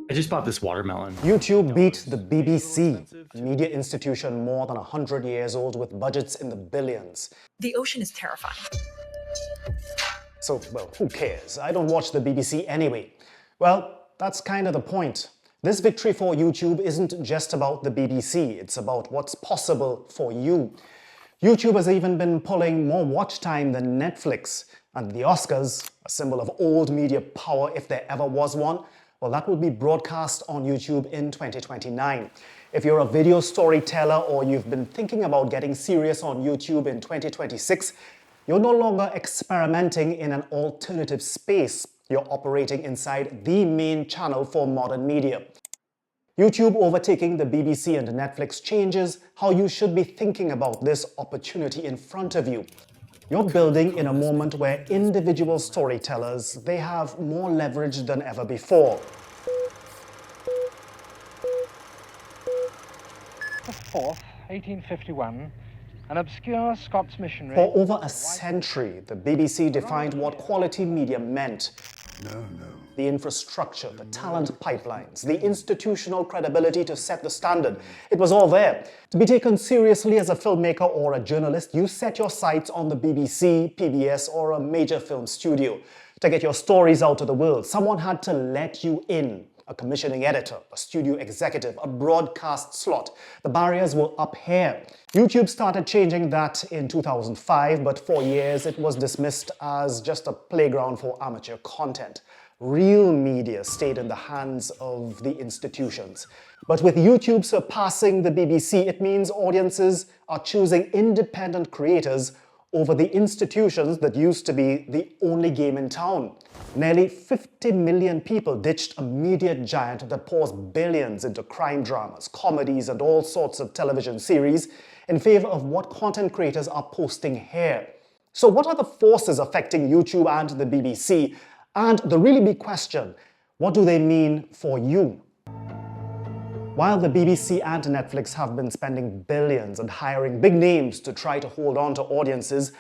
I just bought this watermelon. YouTube beat the BBC, a media institution more than 100 years old with budgets in the billions. The ocean is terrifying. So, well, who cares? I don't watch the BBC anyway. Well, that's kind of the point. This victory for YouTube isn't just about the BBC, it's about what's possible for you. YouTube has even been pulling more watch time than Netflix, and the Oscars, a symbol of old media power if there ever was one, well, that will be broadcast on YouTube in 2029. If you're a video storyteller or you've been thinking about getting serious on YouTube in 2026, you're no longer experimenting in an alternative space. You're operating inside the main channel for modern media. YouTube overtaking the BBC and Netflix changes how you should be thinking about this opportunity in front of you. You're building in a moment where individual storytellers, they have more leverage than ever before. The 4th, 1851, an obscure Scots missionary... For over a century, the BBC defined what quality media meant. The infrastructure, the talent pipelines, the institutional credibility to set the standard. It was all there. To be taken seriously as a filmmaker or a journalist, you set your sights on the BBC, PBS, or a major film studio. To get your stories out to the world, someone had to let you in. A commissioning editor, a studio executive, a broadcast slot. The barriers were up here. YouTube started changing that in 2005, but for years it was dismissed as just a playground for amateur content. Real media stayed in the hands of the institutions. But with YouTube surpassing the BBC, it means audiences are choosing independent creators over the institutions that used to be the only game in town. Nearly 50 million people ditched a media giant that pours billions into crime dramas, comedies, and all sorts of television series in favor of what content creators are posting here. So what are the forces affecting YouTube and the BBC? And the really big question, what do they mean for you? While the BBC and Netflix have been spending billions and hiring big names to try to hold on to audiences,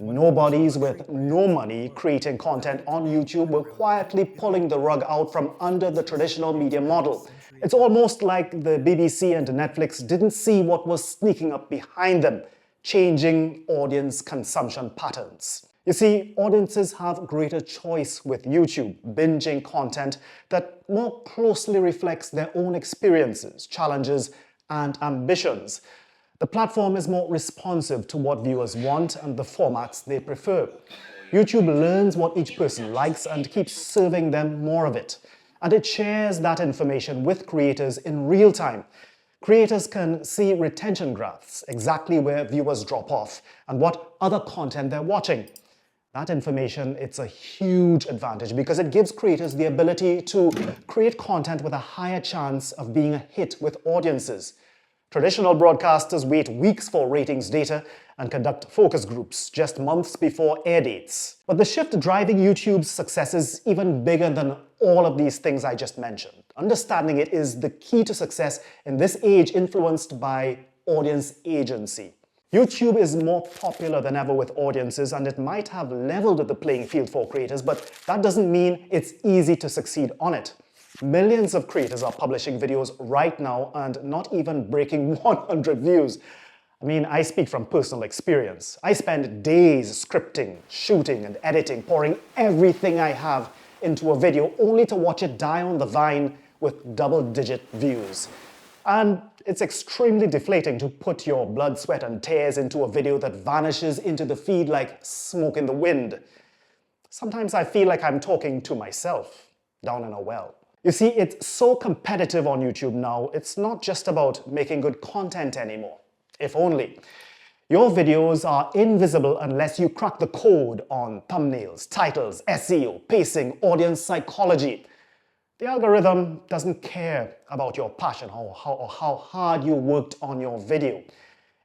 nobodies with no money creating content on YouTube were quietly pulling the rug out from under the traditional media model. It's almost like the BBC and Netflix didn't see what was sneaking up behind them, changing audience consumption patterns. You see, audiences have greater choice with YouTube, binging content that more closely reflects their own experiences, challenges, and ambitions. The platform is more responsive to what viewers want and the formats they prefer. YouTube learns what each person likes and keeps serving them more of it. And it shares that information with creators in real time. Creators can see retention graphs, exactly where viewers drop off, and what other content they're watching. That information, it's a huge advantage because it gives creators the ability to create content with a higher chance of being a hit with audiences. Traditional broadcasters wait weeks for ratings data and conduct focus groups just months before air dates. But the shift driving YouTube's success is even bigger than all of these things I just mentioned. Understanding it is the key to success in this age influenced by audience agency. YouTube is more popular than ever with audiences, and it might have leveled the playing field for creators, but that doesn't mean it's easy to succeed on it. Millions of creators are publishing videos right now and not even breaking 100 views. I mean, I speak from personal experience. I spend days scripting, shooting, and editing, pouring everything I have into a video only to watch it die on the vine with double-digit views. And it's extremely deflating to put your blood, sweat, and tears into a video that vanishes into the feed like smoke in the wind. Sometimes I feel like I'm talking to myself down in a well. You see, it's so competitive on YouTube now, it's not just about making good content anymore. If only. Your videos are invisible unless you crack the code on thumbnails, titles, SEO, pacing, audience psychology. The algorithm doesn't care about your passion or how hard you worked on your video.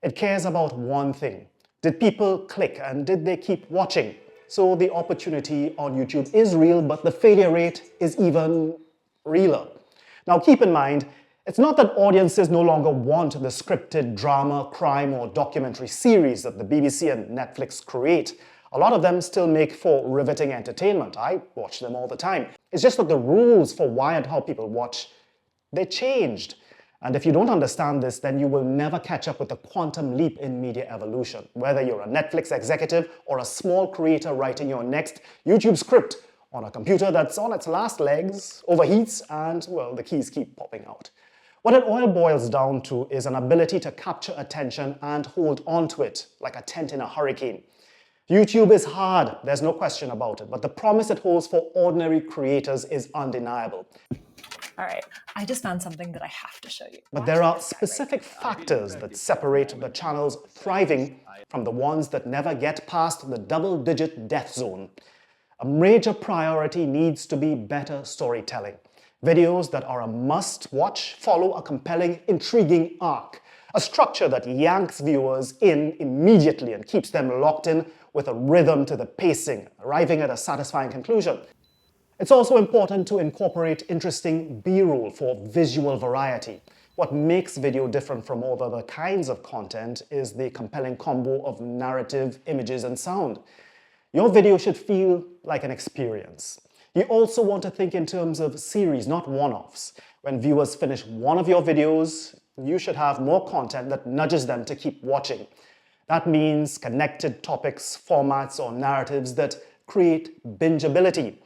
It cares about one thing. Did people click and did they keep watching? So the opportunity on YouTube is real, but the failure rate is even realer. Now keep in mind, it's not that audiences no longer want the scripted drama, crime, or documentary series that the BBC and Netflix create. A lot of them still make for riveting entertainment. I watch them all the time. It's just that the rules for why and how people watch, they changed. And if you don't understand this, then you will never catch up with the quantum leap in media evolution. Whether you're a Netflix executive or a small creator writing your next YouTube script on a computer that's on its last legs, overheats, and, well, the keys keep popping out. What it all boils down to is an ability to capture attention and hold on to it like a tent in a hurricane. YouTube is hard, there's no question about it, but the promise it holds for ordinary creators is undeniable. All right, I just found something that I have to show you. But there are specific factors that separate the channels thriving from the ones that never get past the double-digit death zone. A major priority needs to be better storytelling. Videos that are a must-watch follow a compelling, intriguing arc. A structure that yanks viewers in immediately and keeps them locked in with a rhythm to the pacing, arriving at a satisfying conclusion. It's also important to incorporate interesting B-roll for visual variety. What makes video different from all other kinds of content is the compelling combo of narrative, images, and sound. Your video should feel like an experience. You also want to think in terms of series, not one-offs. When viewers finish one of your videos, you should have more content that nudges them to keep watching. That means connected topics, formats, or narratives that create bingeability.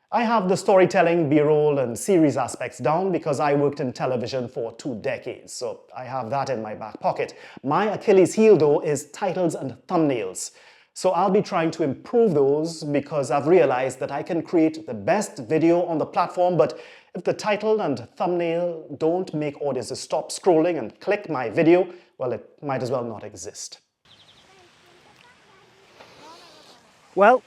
I have the storytelling, B-roll, and series aspects down because I worked in television for 2 decades, so I have that in my back pocket. My Achilles heel, though, is titles and thumbnails. So I'll be trying to improve those because I've realized that I can create the best video on the platform, but if the title and thumbnail don't make audiences stop scrolling and click my video, well, it might as well not exist. Well,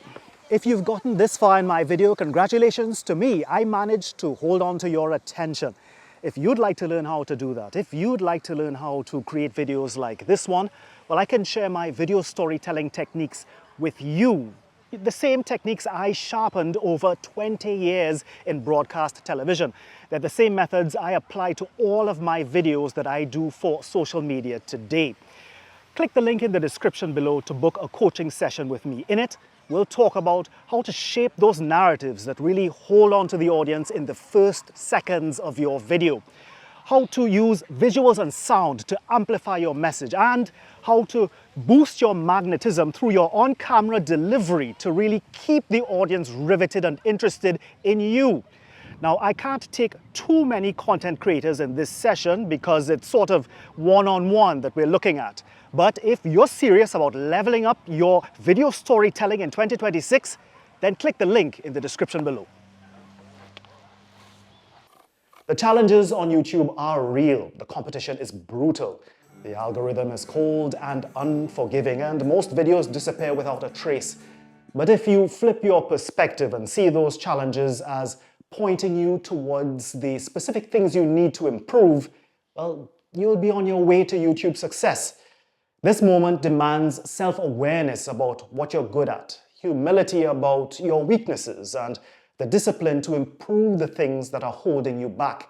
if you've gotten this far in my video, congratulations to me. I managed to hold on to your attention. If you'd like to learn how to do that, if you'd like to learn how to create videos like this one, well, I can share my video storytelling techniques with you. The same techniques I sharpened over 20 years in broadcast television. They're the same methods I apply to all of my videos that I do for social media today. Click the link in the description below to book a coaching session with me. In it, we'll talk about how to shape those narratives that really hold on to the audience in the first seconds of your video, how to use visuals and sound to amplify your message, and how to boost your magnetism through your on-camera delivery to really keep the audience riveted and interested in you. Now, I can't take too many content creators in this session because it's sort of one-on-one that we're looking at. But if you're serious about leveling up your video storytelling in 2026, then click the link in the description below. The challenges on YouTube are real. The competition is brutal. The algorithm is cold and unforgiving, and most videos disappear without a trace. But if you flip your perspective and see those challenges as pointing you towards the specific things you need to improve, well, you'll be on your way to YouTube success. This moment demands self-awareness about what you're good at, humility about your weaknesses, and the discipline to improve the things that are holding you back.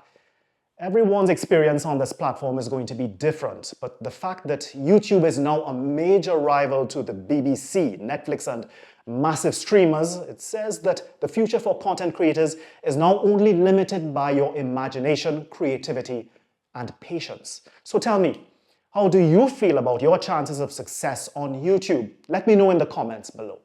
Everyone's experience on this platform is going to be different, but the fact that YouTube is now a major rival to the BBC, Netflix, and massive streamers, it says that the future for content creators is now only limited by your imagination, creativity, and patience. So tell me, how do you feel about your chances of success on YouTube? Let me know in the comments below.